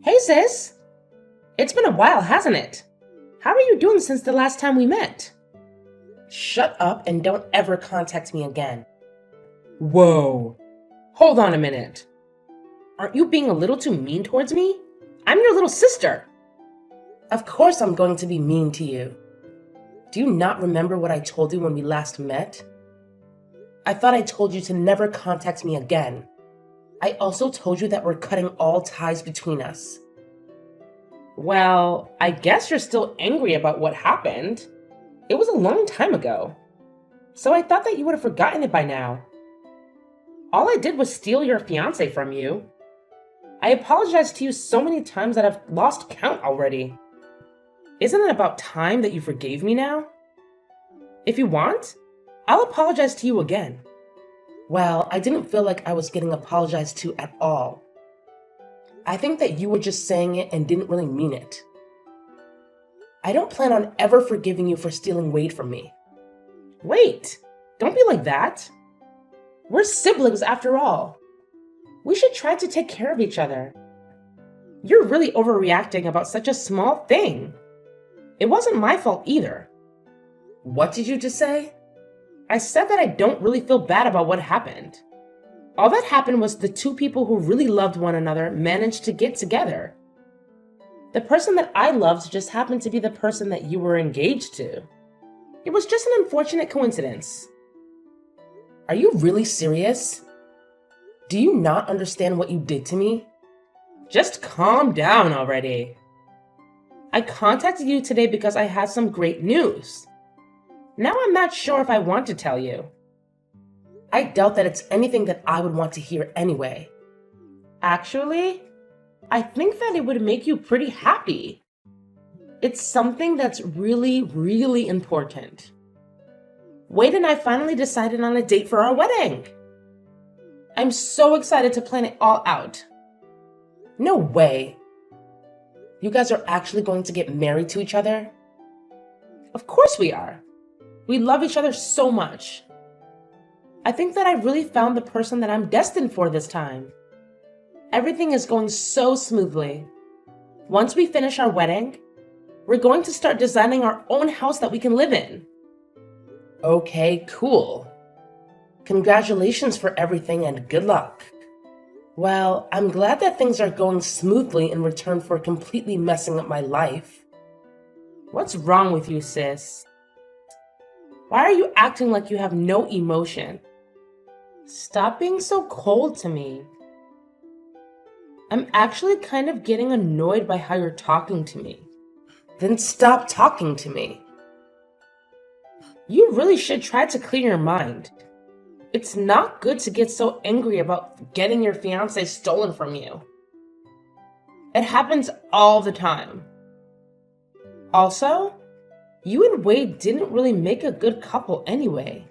Hey sis! It's been a while, hasn't it? How are you doing since the last time we met? Shut up and don't ever contact me again. Whoa! Hold on a minute. Aren't you being a little too mean towards me? I'm your little sister. Of course I'm going to be mean to you. Do you not remember what I told you when we last met? I thought I told you to never contact me again. I also told you that we're cutting all ties between us. Well, I guess you're still angry about what happened. It was a long time ago. So I thought that you would have forgotten it by now. All I did was steal your fiancé from you. I apologized to you so many times that I've lost count already. Isn't it about time that you forgave me now? If you want, I'll apologize to you again. Well, I didn't feel like I was getting apologized to at all. I think that you were just saying it and didn't really mean it. I don't plan on ever forgiving you for stealing Wade from me. Wait, don't be like that. We're siblings after all. We should try to take care of each other. You're really overreacting about such a small thing. It wasn't my fault either. What did you just say? I said that I don't really feel bad about what happened. All that happened was the two people who really loved one another managed to get together. The person that I loved just happened to be the person that you were engaged to. It was just an unfortunate coincidence. Are you really serious? Do you not understand what you did to me? Just calm down already. I contacted you today because I had some great news. Now I'm not sure if I want to tell you. I doubt that it's anything that I would want to hear anyway. Actually, I think that it would make you pretty happy. It's something that's really, really important. Wade and I finally decided on a date for our wedding. I'm so excited to plan it all out. No way. You guys are actually going to get married to each other? Of course we are. We love each other so much. I think that I really found the person that I'm destined for this time. Everything is going so smoothly. Once we finish our wedding, we're going to start designing our own house that we can live in. Okay, cool. Congratulations for everything and good luck. Well, I'm glad that things are going smoothly in return for completely messing up my life. What's wrong with you, sis? Why are you acting like you have no emotion? Stop being so cold to me. I'm actually kind of getting annoyed by how you're talking to me. Then stop talking to me. You really should try to clear your mind. It's not good to get so angry about getting your fiancé stolen from you. It happens all the time. Also, you and Wade didn't really make a good couple anyway.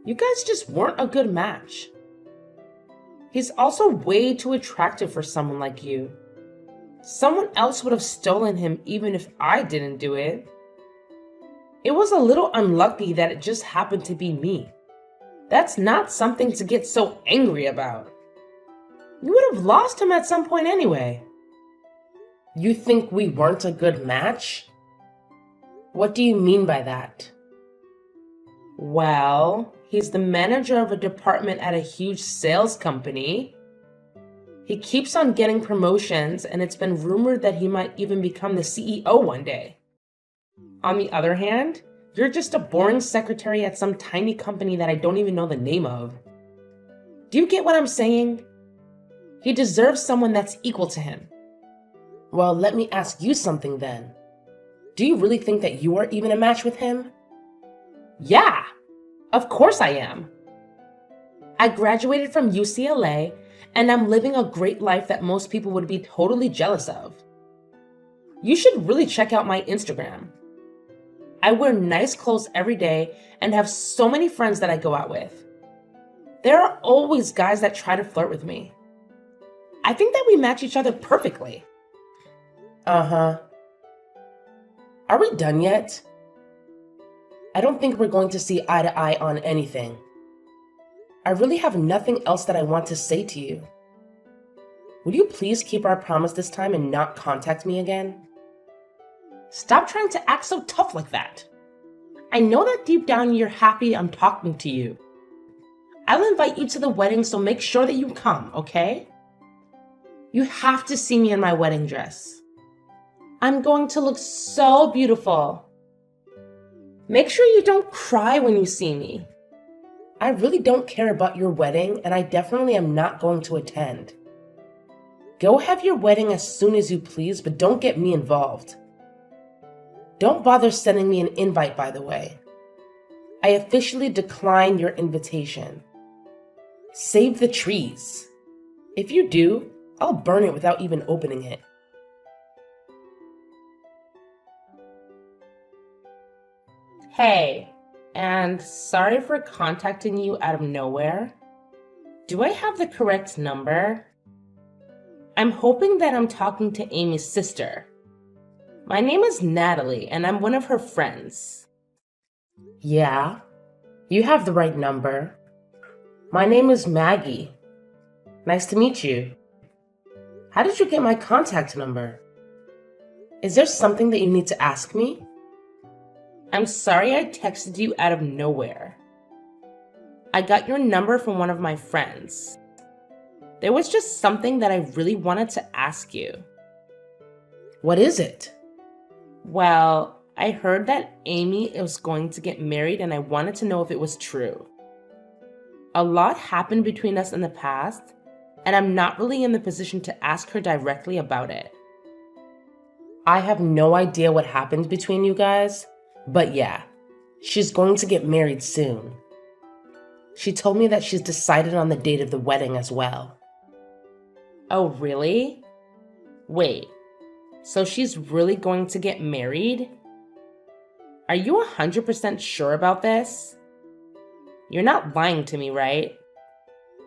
You guys just weren't a good match. He's also way too attractive for someone like you. Someone else would have stolen him even if I didn't do it. It was a little unlucky that it just happened to be me. That's not something to get so angry about. You would have lost him at some point anyway. You think we weren't a good match? What do you mean by that? Well, he's the manager of a department at a huge sales company. He keeps on getting promotions, and it's been rumored that he might even become the CEO one day. On the other hand, you're just a boring secretary at some tiny company that I don't even know the name of. Do you get what I'm saying? He deserves someone that's equal to him. Well, let me ask you something then. Do you really think that you are even a match with him? Yeah, of course I am. I graduated from UCLA, and I'm living a great life that most people would be totally jealous of. You should really check out my Instagram. I wear nice clothes every day and have so many friends that I go out with. There are always guys that try to flirt with me. I think that we match each other perfectly. Uh-huh. Are we done yet? I don't think we're going to see eye to eye on anything. I really have nothing else that I want to say to you. Would you please keep our promise this time and not contact me again? Stop trying to act so tough like that. I know that deep down you're happy I'm talking to you. I'll invite you to the wedding, so make sure that you come, okay? You have to see me in my wedding dress. I'm going to look so beautiful. Make sure you don't cry when you see me. I really don't care about your wedding, and I definitely am not going to attend. Go have your wedding as soon as you please, but don't get me involved. Don't bother sending me an invite, by the way. I officially decline your invitation. Save the trees. If you do, I'll burn it without even opening it. Hey, and sorry for contacting you out of nowhere. Do I have the correct number? I'm hoping that I'm talking to Amy's sister. My name is Natalie, and I'm one of her friends. Yeah, you have the right number. My name is Maggie. Nice to meet you. How did you get my contact number? Is there something that you need to ask me? I'm sorry I texted you out of nowhere. I got your number from one of my friends. There was just something that I really wanted to ask you. What is it? Well, I heard that Amy was going to get married, and I wanted to know if it was true. A lot happened between us in the past, and I'm not really in the position to ask her directly about it. I have no idea what happened between you guys, but yeah, she's going to get married soon. She told me that she's decided on the date of the wedding as well. Oh, really? Wait, so she's really going to get married? Are you 100% sure about this? You're not lying to me, right?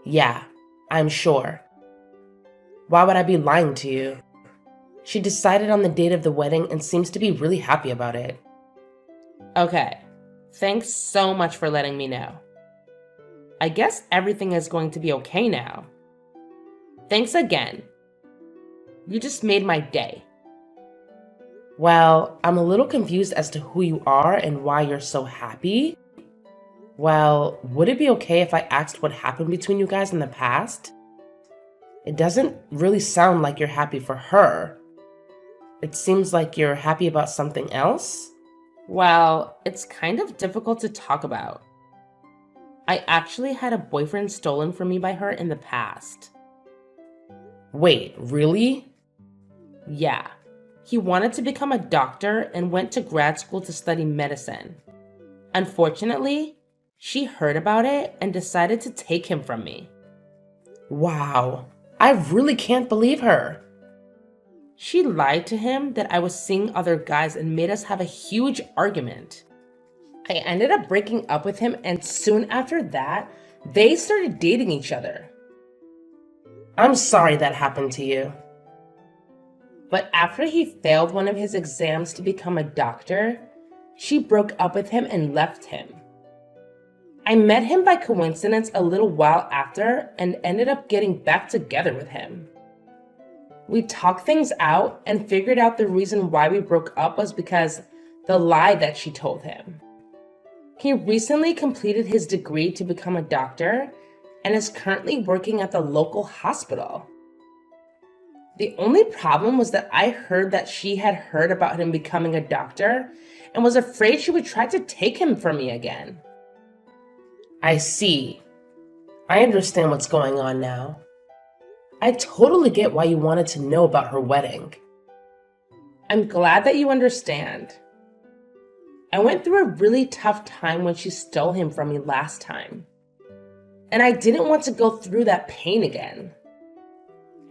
Yeah, I'm sure. Why would I be lying to you? She decided on the date of the wedding and seems to be really happy about it. Okay, thanks so much for letting me know. I guess everything is going to be okay now. Thanks again. You just made my day. Well, I'm a little confused as to who you are and why you're so happy. Well, would it be okay if I asked what happened between you guys in the past? It doesn't really sound like you're happy for her. It seems like you're happy about something else. Well, it's kind of difficult to talk about. I actually had a boyfriend stolen from me by her in the past. Wait, really? Yeah. He wanted to become a doctor and went to grad school to study medicine. Unfortunately, she heard about it and decided to take him from me. Wow, I really can't believe her. She lied to him that I was seeing other guys and made us have a huge argument. I ended up breaking up with him, and soon after that, they started dating each other. I'm sorry that happened to you. But after he failed one of his exams to become a doctor, she broke up with him and left him. I met him by coincidence a little while after and ended up getting back together with him. We talked things out and figured out the reason why we broke up was because the lie that she told him. He recently completed his degree to become a doctor and is currently working at the local hospital. The only problem was that I heard that she had heard about him becoming a doctor and was afraid she would try to take him from me again. I see. I understand what's going on now. I totally get why you wanted to know about her wedding. I'm glad that you understand. I went through a really tough time when she stole him from me last time, and I didn't want to go through that pain again.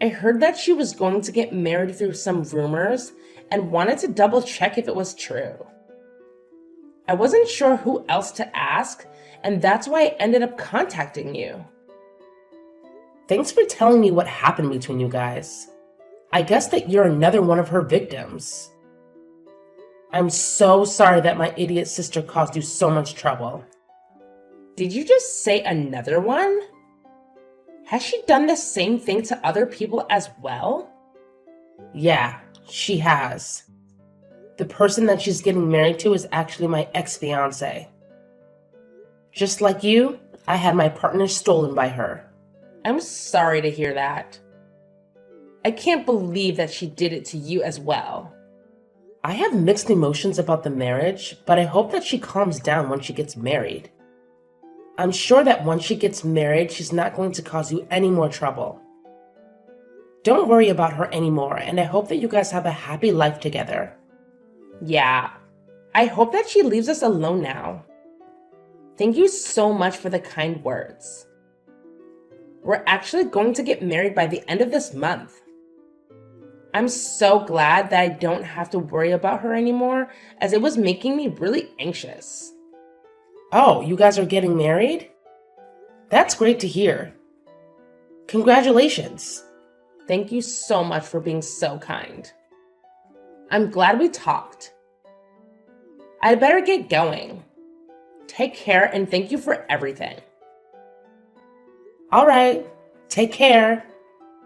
I heard that she was going to get married through some rumors and wanted to double check if it was true. I wasn't sure who else to ask, and that's why I ended up contacting you. Thanks for telling me what happened between you guys. I guess that you're another one of her victims. I'm so sorry that my idiot sister caused you so much trouble. Did you just say another one? Has she done the same thing to other people as well? Yeah, she has. The person that she's getting married to is actually my ex-fiance. Just like you, I had my partner stolen by her. I'm sorry to hear that. I can't believe that she did it to you as well. I have mixed emotions about the marriage, but I hope that she calms down when she gets married. I'm sure that once she gets married, she's not going to cause you any more trouble. Don't worry about her anymore, and I hope that you guys have a happy life together. Yeah, I hope that she leaves us alone now. Thank you so much for the kind words. We're actually going to get married by the end of this month. I'm so glad that I don't have to worry about her anymore, as it was making me really anxious. Oh, you guys are getting married? That's great to hear. Congratulations. Thank you so much for being so kind. I'm glad we talked. I'd better get going. Take care and thank you for everything. All right, take care.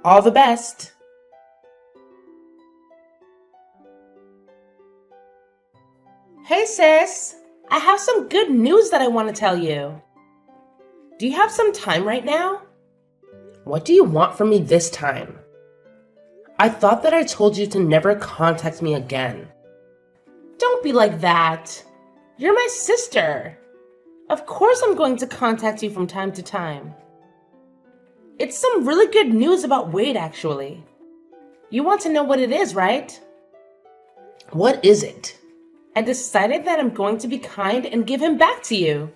All the best. Hey sis, I have some good news that I want to tell you. Do you have some time right now? What do you want from me this time? I thought that I told you to never contact me again. Don't be like that. You're my sister. Of course I'm going to contact you from time to time. It's some really good news about Wade, actually. You want to know what it is, right? What is it? I decided that I'm going to be kind and give him back to you.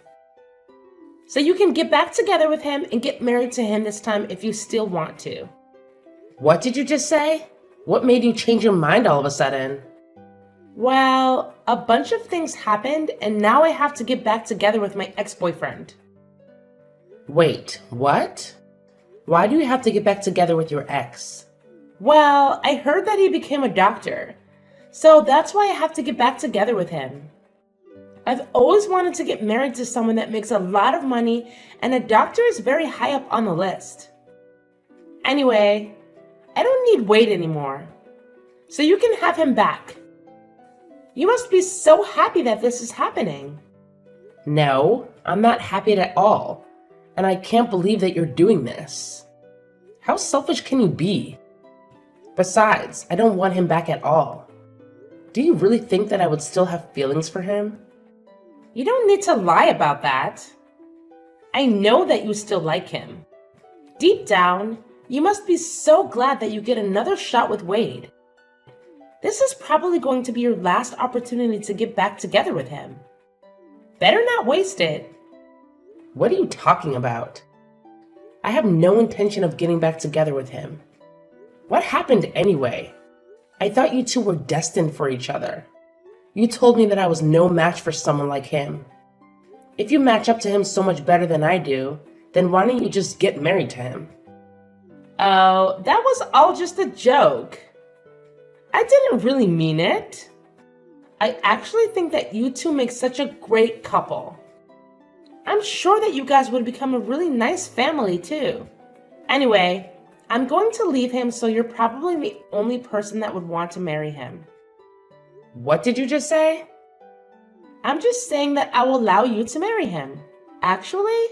So you can get back together with him and get married to him this time if you still want to. What did you just say? What made you change your mind all of a sudden? Well, a bunch of things happened and now I have to get back together with my ex-boyfriend. Wait, what? Why do you have to get back together with your ex? Well, I heard that he became a doctor, so that's why I have to get back together with him. I've always wanted to get married to someone that makes a lot of money, and a doctor is very high up on the list. Anyway, I don't need Wade anymore, so you can have him back. You must be so happy that this is happening. No, I'm not happy at all, and I can't believe that you're doing this. How selfish can you be? Besides, I don't want him back at all. Do you really think that I would still have feelings for him? You don't need to lie about that. I know that you still like him. Deep down, you must be so glad that you get another shot with Wade. This is probably going to be your last opportunity to get back together with him. Better not waste it. What are you talking about? I have no intention of getting back together with him. What happened anyway? I thought you two were destined for each other. You told me that I was no match for someone like him. If you match up to him so much better than I do, then why don't you just get married to him? Oh, that was all just a joke. I didn't really mean it. I actually think that you two make such a great couple. I'm sure that you guys would become a really nice family too. Anyway, I'm going to leave him, so you're probably the only person that would want to marry him. What did you just say? I'm just saying that I will allow you to marry him. Actually,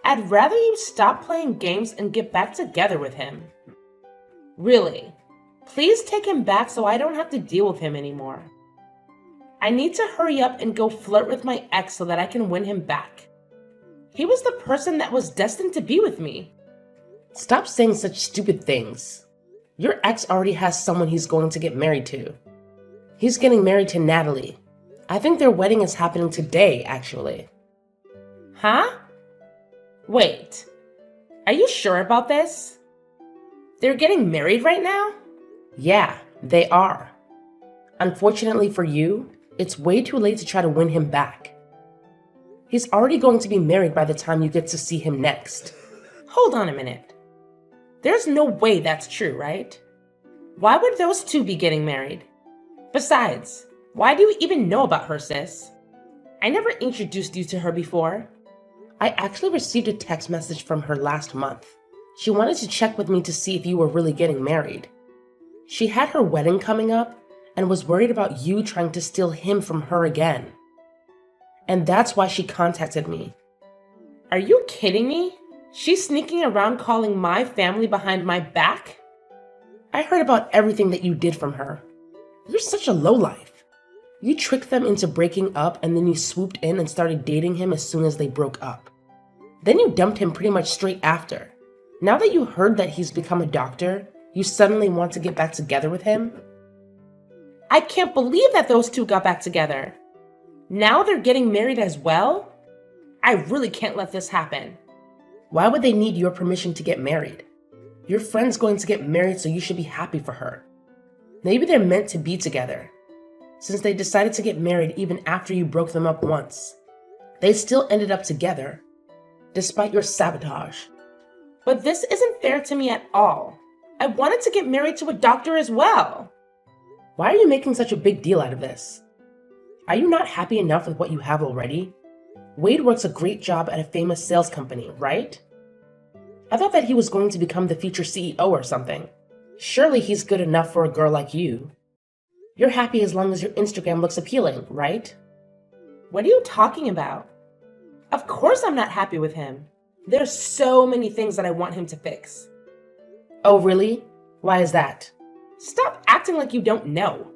I'd rather you stop playing games and get back together with him. Really, please take him back so I don't have to deal with him anymore. I need to hurry up and go flirt with my ex so that I can win him back. He was the person that was destined to be with me. Stop saying such stupid things. Your ex already has someone he's going to get married to. He's getting married to Natalie. I think their wedding is happening today, actually. Huh? Wait, are you sure about this? They're getting married right now? Yeah, they are. Unfortunately for you, it's way too late to try to win him back. He's already going to be married by the time you get to see him next. Hold on a minute. There's no way that's true, right? Why would those two be getting married? Besides, why do you even know about her, sis? I never introduced you to her before. I actually received a text message from her last month. She wanted to check with me to see if you were really getting married. She had her wedding coming up and was worried about you trying to steal him from her again. And that's why she contacted me. Are you kidding me? She's sneaking around calling my family behind my back? I heard about everything that you did from her. You're such a lowlife. You tricked them into breaking up and then you swooped in and started dating him as soon as they broke up. Then you dumped him pretty much straight after. Now that you heard that he's become a doctor, you suddenly want to get back together with him? I can't believe that those two got back together. Now they're getting married as well? I really can't let this happen. Why would they need your permission to get married? Your friend's going to get married, so you should be happy for her. Maybe they're meant to be together. Since they decided to get married even after you broke them up once, they still ended up together, despite your sabotage. But this isn't fair to me at all. I wanted to get married to a doctor as well. Why are you making such a big deal out of this? Are you not happy enough with what you have already? Wade works a great job at a famous sales company, right? I thought that he was going to become the future CEO or something. Surely he's good enough for a girl like you. You're happy as long as your Instagram looks appealing, right? What are you talking about? Of course I'm not happy with him. There's so many things that I want him to fix. Oh, really? Why is that? Stop acting like you don't know.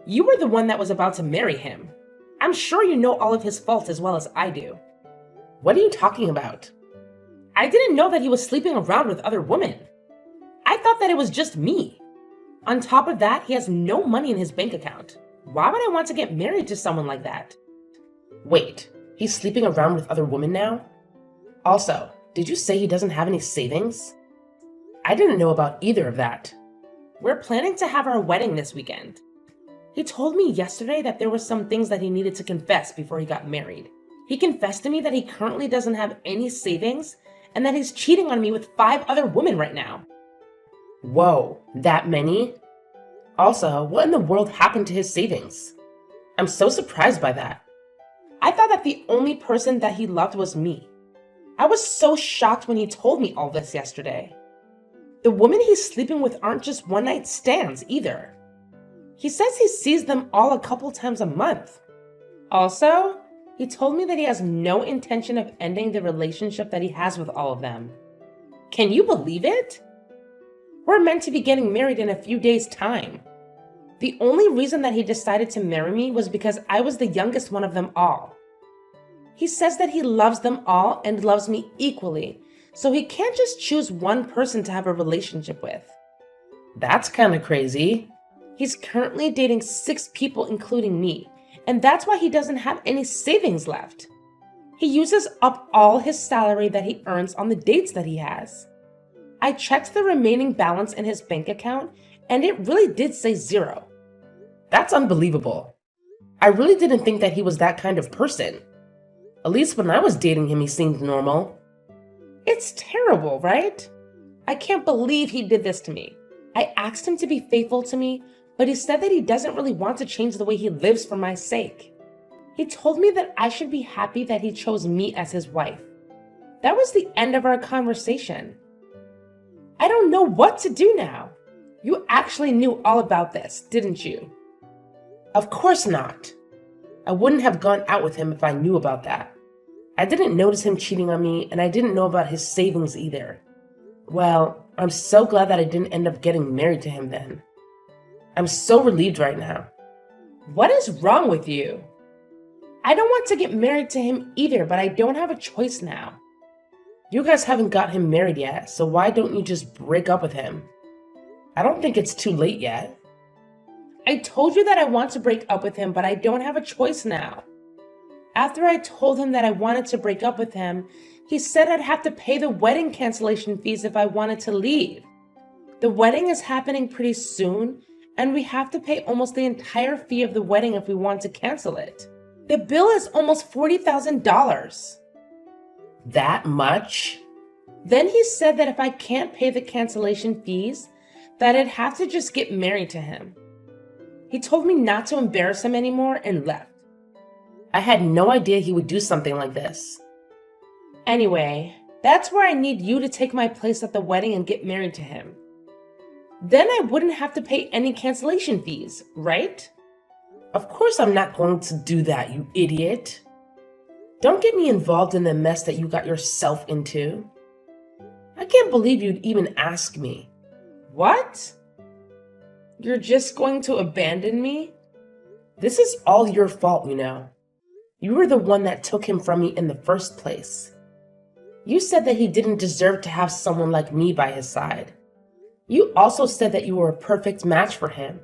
You were the one that was about to marry him. I'm sure you know all of his faults as well as I do. What are you talking about? I didn't know that he was sleeping around with other women. I thought that it was just me. On top of that, he has no money in his bank account. Why would I want to get married to someone like that? Wait, he's sleeping around with other women now? Also, did you say he doesn't have any savings? I didn't know about either of that. We're planning to have our wedding this weekend. He told me yesterday that there were some things that he needed to confess before he got married. He confessed to me that he currently doesn't have any savings and that he's cheating on me with 5 other women right now. Whoa, that many? Also, what in the world happened to his savings? I'm so surprised by that. I thought that the only person that he loved was me. I was so shocked when he told me all this yesterday. The women he's sleeping with aren't just one-night stands either. He says he sees them all a couple times a month. Also, he told me that he has no intention of ending the relationship that he has with all of them. Can you believe it? We're meant to be getting married in a few days' time. The only reason that he decided to marry me was because I was the youngest one of them all. He says that he loves them all and loves me equally, so he can't just choose one person to have a relationship with. That's kind of crazy. He's currently dating 6 people, including me, and that's why he doesn't have any savings left. He uses up all his salary that he earns on the dates that he has. I checked the remaining balance in his bank account, and it really did say 0. That's unbelievable. I really didn't think that he was that kind of person. At least when I was dating him, he seemed normal. It's terrible, right? I can't believe he did this to me. I asked him to be faithful to me, but he said that he doesn't really want to change the way he lives for my sake. He told me that I should be happy that he chose me as his wife. That was the end of our conversation. I don't know what to do now. You actually knew all about this, didn't you? Of course not. I wouldn't have gone out with him if I knew about that. I didn't notice him cheating on me, and I didn't know about his savings either. Well, I'm so glad that I didn't end up getting married to him then. I'm so relieved right now. What is wrong with you? I don't want to get married to him either, but I don't have a choice now. You guys haven't got him married yet, so why don't you just break up with him? I don't think it's too late yet. I told you that I want to break up with him, but I don't have a choice now. After I told him that I wanted to break up with him, he said I'd have to pay the wedding cancellation fees if I wanted to leave. The wedding is happening pretty soon, and we have to pay almost the entire fee of the wedding if we want to cancel it. The bill is almost $40,000. That much? Then he said that if I can't pay the cancellation fees, that I'd have to just get married to him. He told me not to embarrass him anymore and left. I had no idea he would do something like this. Anyway, That's where I need you to take my place at the wedding and get married to him. Then I wouldn't have to pay any cancellation fees, right? Of course I'm not going to do that, you idiot. Don't get me involved in the mess that you got yourself into. I can't believe you'd even ask me. What? You're just going to abandon me? This is all your fault, you know. You were the one that took him from me in the first place. You said that he didn't deserve to have someone like me by his side. You also said that you were a perfect match for him.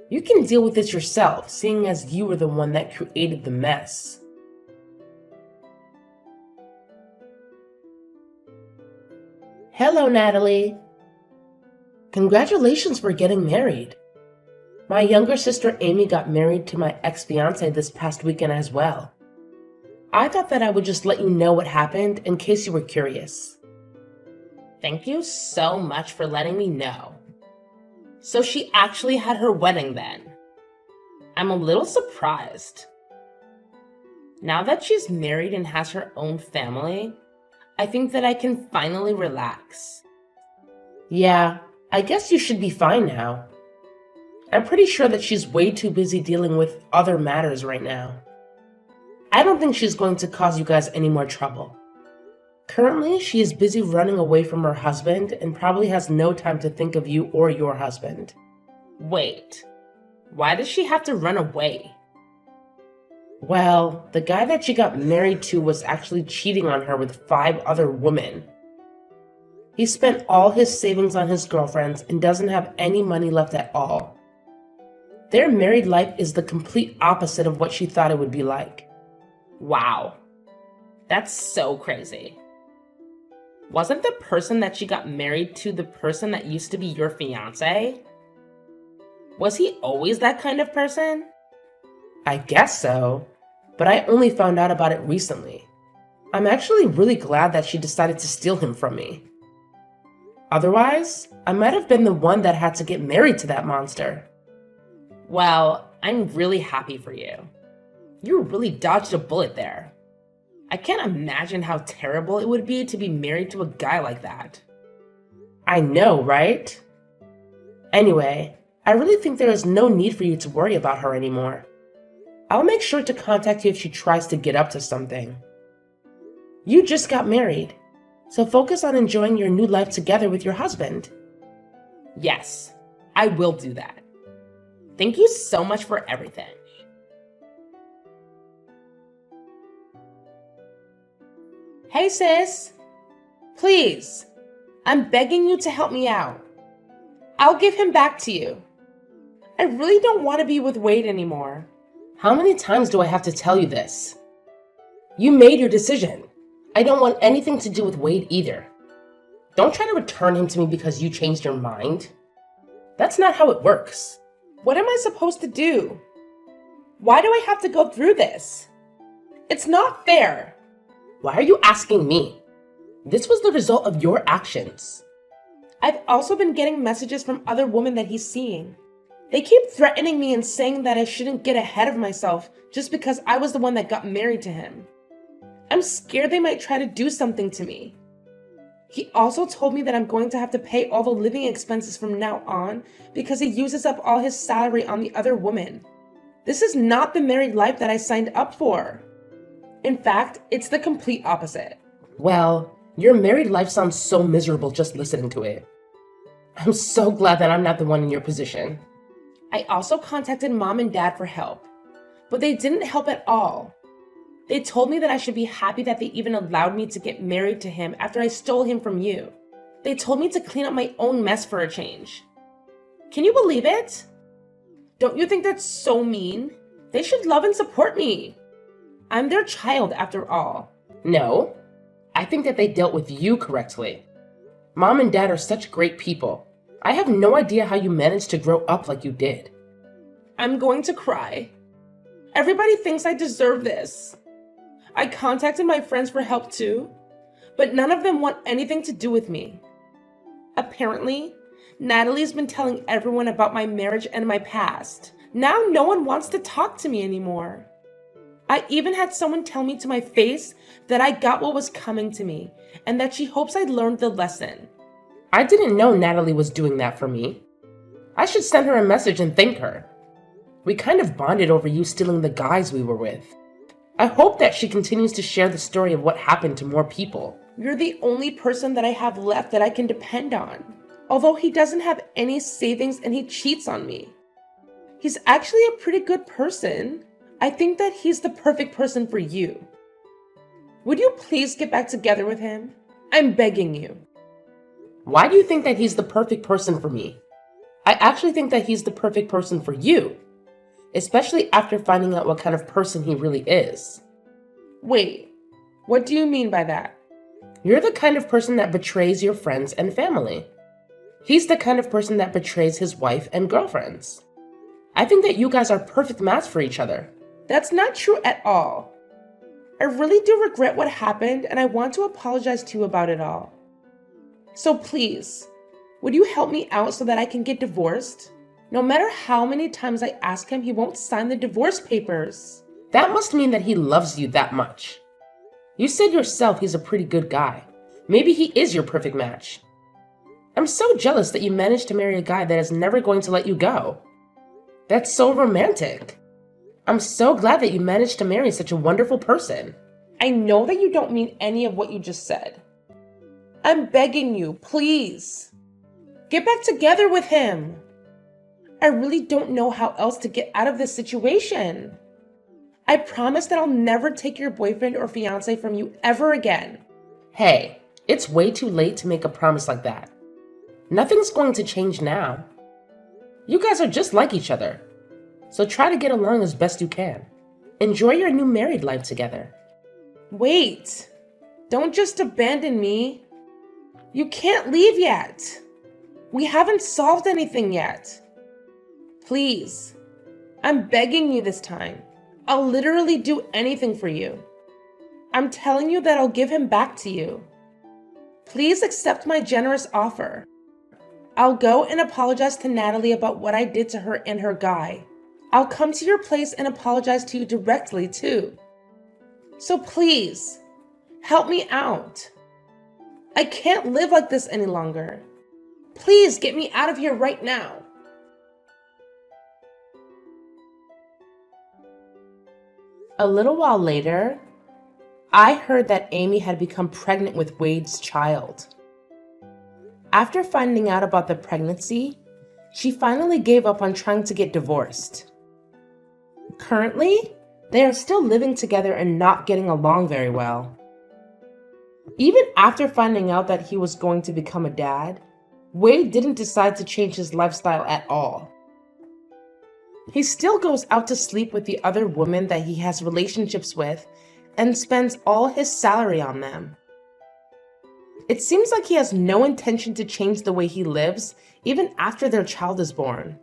You can deal with this yourself, seeing as you were the one that created the mess. Hello, Natalie. Congratulations for getting married. My younger sister Amy got married to my ex-fiance this past weekend as well. I thought that I would just let you know what happened in case you were curious. Thank you so much for letting me know. So she actually had her wedding then. I'm a little surprised. Now that she's married and has her own family, I think that I can finally relax. Yeah, I guess you should be fine now. I'm pretty sure that she's way too busy dealing with other matters right now. I don't think she's going to cause you guys any more trouble. Currently, she is busy running away from her husband and probably has no time to think of you or your husband. Wait, why does she have to run away? Well, the guy that she got married to was actually cheating on her with 5 other women. He spent all his savings on his girlfriends and doesn't have any money left at all. Their married life is the complete opposite of what she thought it would be like. Wow, that's so crazy. Wasn't the person that she got married to the person that used to be your fiance? Was he always that kind of person? I guess so, but I only found out about it recently. I'm actually really glad that she decided to steal him from me. Otherwise, I might have been the one that had to get married to that monster. Well, I'm really happy for you. You really dodged a bullet there. I can't imagine how terrible it would be to be married to a guy like that. I know, right? Anyway, I really think there is no need for you to worry about her anymore. I'll make sure to contact you if she tries to get up to something. You just got married, so focus on enjoying your new life together with your husband. Yes, I will do that. Thank you so much for everything. Hey sis, please, I'm begging you to help me out. I'll give him back to you. I really don't want to be with Wade anymore. How many times do I have to tell you this? You made your decision. I don't want anything to do with Wade either. Don't try to return him to me because you changed your mind. That's not how it works. What am I supposed to do? Why do I have to go through this? It's not fair. Why are you asking me? This was the result of your actions. I've also been getting messages from other women that he's seeing. They keep threatening me and saying that I shouldn't get ahead of myself just because I was the one that got married to him. I'm scared they might try to do something to me. He also told me that I'm going to have to pay all the living expenses from now on because he uses up all his salary on the other woman. This is not the married life that I signed up for. In fact, it's the complete opposite. Well, your married life sounds so miserable just listening to it. I'm so glad that I'm not the one in your position. I also contacted mom and dad for help, but they didn't help at all. They told me that I should be happy that they even allowed me to get married to him after I stole him from you. They told me to clean up my own mess for a change. Can you believe it? Don't you think that's so mean? They should love and support me. I'm their child after all. No, I think that they dealt with you correctly. Mom and dad are such great people. I have no idea how you managed to grow up like you did. I'm going to cry. Everybody thinks I deserve this. I contacted my friends for help too, but none of them want anything to do with me. Apparently, Natalie's been telling everyone about my marriage and my past. Now no one wants to talk to me anymore. I even had someone tell me to my face that I got what was coming to me and that she hopes I learned the lesson. I didn't know Natalie was doing that for me. I should send her a message and thank her. We kind of bonded over you stealing the guys we were with. I hope that she continues to share the story of what happened to more people. You're the only person that I have left that I can depend on. Although he doesn't have any savings and he cheats on me. He's actually a pretty good person. I think that he's the perfect person for you. Would you please get back together with him? I'm begging you. Why do you think that he's the perfect person for me? I actually think that he's the perfect person for you, especially after finding out what kind of person he really is. Wait, what do you mean by that? You're the kind of person that betrays your friends and family. He's the kind of person that betrays his wife and girlfriends. I think that you guys are a perfect match for each other. That's not true at all. I really do regret what happened and I want to apologize to you about it all. So please, would you help me out so that I can get divorced? No matter how many times I ask him, he won't sign the divorce papers. That must mean that he loves you that much. You said yourself he's a pretty good guy. Maybe he is your perfect match. I'm so jealous that you managed to marry a guy that is never going to let you go. That's so romantic. I'm so glad that you managed to marry such a wonderful person. I know that you don't mean any of what you just said. I'm begging you, please. Get back together with him. I really don't know how else to get out of this situation. I promise that I'll never take your boyfriend or fiance from you ever again. Hey, it's way too late to make a promise like that. Nothing's going to change now. You guys are just like each other. So try to get along as best you can. Enjoy your new married life together. Wait, don't just abandon me. You can't leave yet. We haven't solved anything yet. Please, I'm begging you this time. I'll literally do anything for you. I'm telling you that I'll give him back to you. Please accept my generous offer. I'll go and apologize to Natalie about what I did to her and her guy. I'll come to your place and apologize to you directly too. So please, help me out. I can't live like this any longer. Please get me out of here right now. A little while later, I heard that Amy had become pregnant with Wade's child. After finding out about the pregnancy, she finally gave up on trying to get divorced. Currently, they are still living together and not getting along very well. Even after finding out that he was going to become a dad, Wade didn't decide to change his lifestyle at all. He still goes out to sleep with the other women that he has relationships with and spends all his salary on them. It seems like he has no intention to change the way he lives, even after their child is born.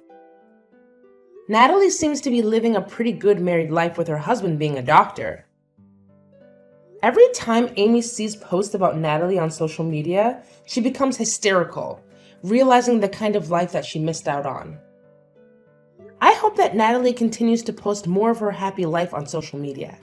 Natalie seems to be living a pretty good married life with her husband being a doctor. Every time Amy sees posts about Natalie on social media, she becomes hysterical, realizing the kind of life that she missed out on. I hope that Natalie continues to post more of her happy life on social media.